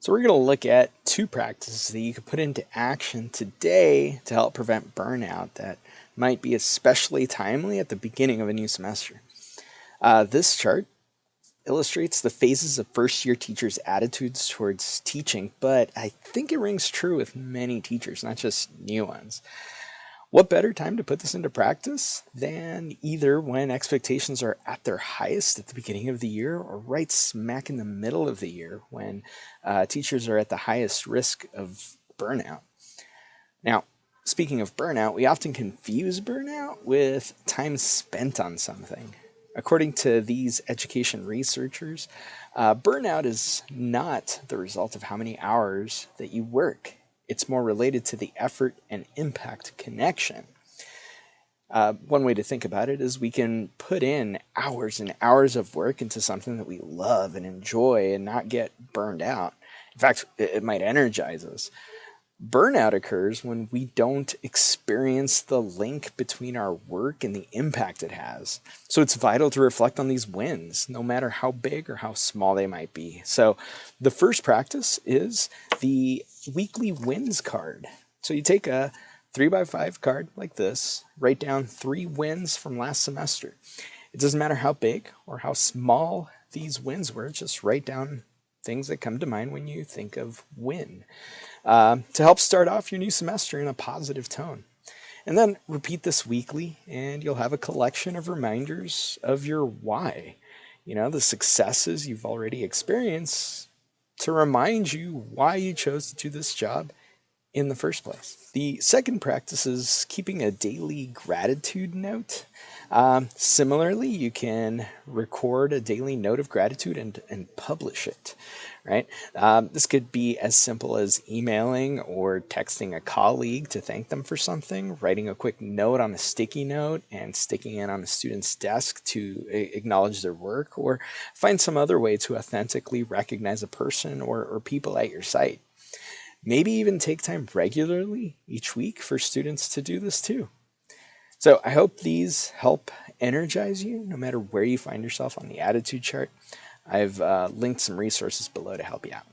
So we're going to look at two practices that you can put into action today to help prevent burnout that might be especially timely at the beginning of a new semester. This chart illustrates the phases of first-year teachers' attitudes towards teaching, but I think it rings true with many teachers, not just new ones. What better time to put this into practice than either when expectations are at their highest at the beginning of the year or right smack in the middle of the year when teachers are at the highest risk of burnout? Now, speaking of burnout, we often confuse burnout with time spent on something. According to these education researchers, burnout is not the result of how many hours that you work. It's more related to the effort and impact connection. One way to think about it is we can put in hours and hours of work into something that we love and enjoy and not get burned out. In fact, it might energize us. Burnout occurs when we don't experience the link between our work and the impact it has. So it's vital to reflect on these wins, no matter how big or how small they might be. So the first practice is the weekly wins card. So you take a 3x5 card like this, write down 3 wins from last semester. It doesn't matter how big or how small these wins were, just write down things that come to mind when you think of win. To help start off your new semester in a positive tone. And then repeat this weekly, and you'll have a collection of reminders of your why. The successes you've already experienced to remind you why you chose to do this job in the first place. The second practice is keeping a daily gratitude note. Similarly, you can record a daily note of gratitude and publish it, right? This could be as simple as emailing or texting a colleague to thank them for something, writing a quick note on a sticky note and sticking it on a student's desk to acknowledge their work, or find some other way to authentically recognize a person or people at your site. Maybe even take time regularly each week for students to do this too. So I hope these help energize you no matter where you find yourself on the attitude chart. I've linked some resources below to help you out.